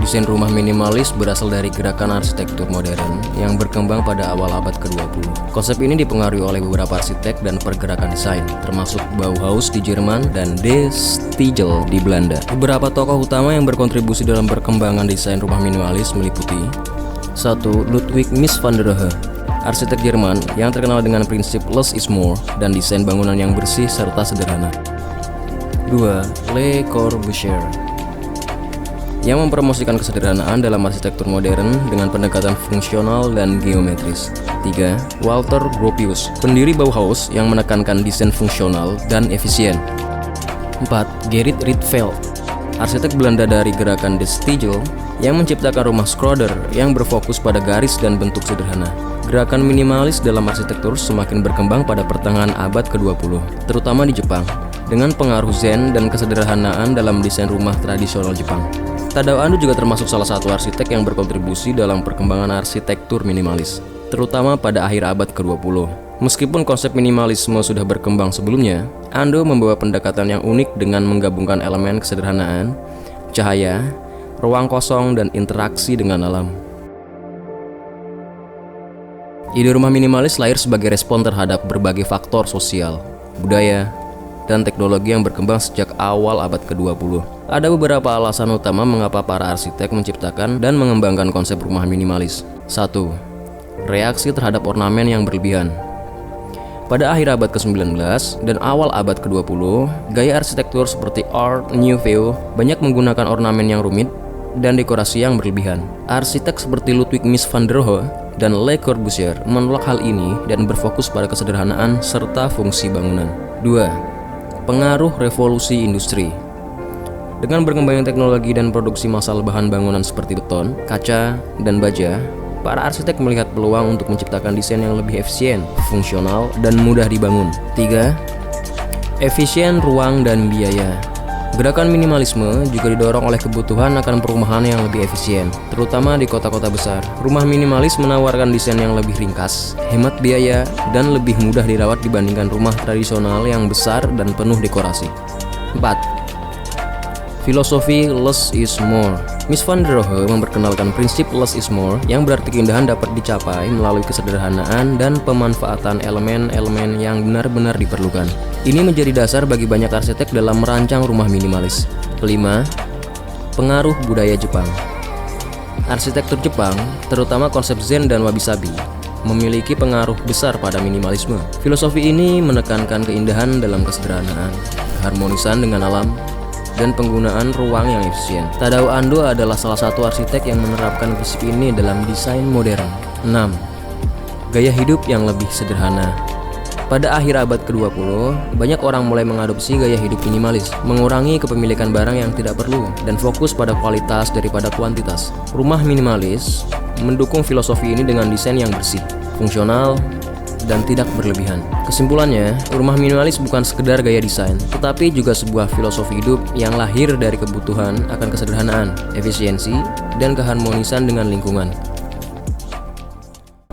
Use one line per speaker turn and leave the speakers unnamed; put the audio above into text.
Desain rumah minimalis berasal dari gerakan arsitektur modern yang berkembang pada awal abad ke-20. Konsep ini dipengaruhi oleh beberapa arsitek dan pergerakan desain, termasuk Bauhaus di Jerman dan De Stijl di Belanda. Beberapa tokoh utama yang berkontribusi dalam perkembangan desain rumah minimalis meliputi 1. Ludwig Mies van der Rohe, arsitek Jerman yang terkenal dengan prinsip less is more dan desain bangunan yang bersih serta sederhana. 2. Le Corbusier, yang mempromosikan kesederhanaan dalam arsitektur modern dengan pendekatan fungsional dan geometris. 3. Walter Gropius, pendiri Bauhaus yang menekankan desain fungsional dan efisien. 4. Gerrit Rietveld, arsitek Belanda dari gerakan De Stijl yang menciptakan rumah Schroeder yang berfokus pada garis dan bentuk sederhana. Gerakan minimalis dalam arsitektur semakin berkembang pada pertengahan abad ke-20, terutama di Jepang, dengan pengaruh Zen dan kesederhanaan dalam desain rumah tradisional Jepang. Tadao Ando juga termasuk salah satu arsitek yang berkontribusi dalam perkembangan arsitektur minimalis, terutama pada akhir abad ke-20. Meskipun konsep minimalisme sudah berkembang sebelumnya, Ando membawa pendekatan yang unik dengan menggabungkan elemen kesederhanaan, cahaya, ruang kosong, dan interaksi dengan alam. Ide rumah minimalis lahir sebagai respon terhadap berbagai faktor sosial, budaya, dan teknologi yang berkembang sejak awal abad ke-20. Ada beberapa alasan utama mengapa para arsitek menciptakan dan mengembangkan konsep rumah minimalis. 1. Reaksi terhadap ornamen yang berlebihan. Pada akhir abad ke-19 dan awal abad ke-20, gaya arsitektur seperti Art Nouveau banyak menggunakan ornamen yang rumit dan dekorasi yang berlebihan. Arsitek seperti Ludwig Mies van der Rohe dan Le Corbusier menolak hal ini dan berfokus pada kesederhanaan serta fungsi bangunan. 2. Pengaruh revolusi industri. Dengan berkembangnya teknologi dan produksi massal bahan bangunan seperti beton, kaca, dan baja, para arsitek melihat peluang untuk menciptakan desain yang lebih efisien, fungsional, dan mudah dibangun. 3. Efisien ruang dan biaya. Gerakan minimalisme juga didorong oleh kebutuhan akan perumahan yang lebih efisien, terutama di kota-kota besar. Rumah minimalis menawarkan desain yang lebih ringkas, hemat biaya, dan lebih mudah dirawat dibandingkan rumah tradisional yang besar dan penuh dekorasi. 4. Filosofi less is more. Mies van der Rohe memperkenalkan prinsip less is more yang berarti keindahan dapat dicapai melalui kesederhanaan dan pemanfaatan elemen-elemen yang benar-benar diperlukan. Ini menjadi dasar bagi banyak arsitek dalam merancang rumah minimalis. 5. Pengaruh budaya Jepang. Arsitektur Jepang, terutama konsep Zen dan wabi-sabi, memiliki pengaruh besar pada minimalisme. Filosofi ini menekankan keindahan dalam kesederhanaan, keharmonisan dengan alam, dan penggunaan ruang yang efisien. Tadao Ando adalah salah satu arsitek yang menerapkan prinsip ini dalam desain modern. 6. Gaya hidup yang lebih sederhana. Pada akhir abad ke-20, banyak orang mulai mengadopsi gaya hidup minimalis, mengurangi kepemilikan barang yang tidak perlu, dan fokus pada kualitas daripada kuantitas. Rumah minimalis mendukung filosofi ini dengan desain yang bersih, fungsional, dan tidak berlebihan. Kesimpulannya, rumah minimalis bukan sekedar gaya desain, tetapi juga sebuah filosofi hidup yang lahir dari kebutuhan akan kesederhanaan, efisiensi, dan keharmonisan dengan lingkungan.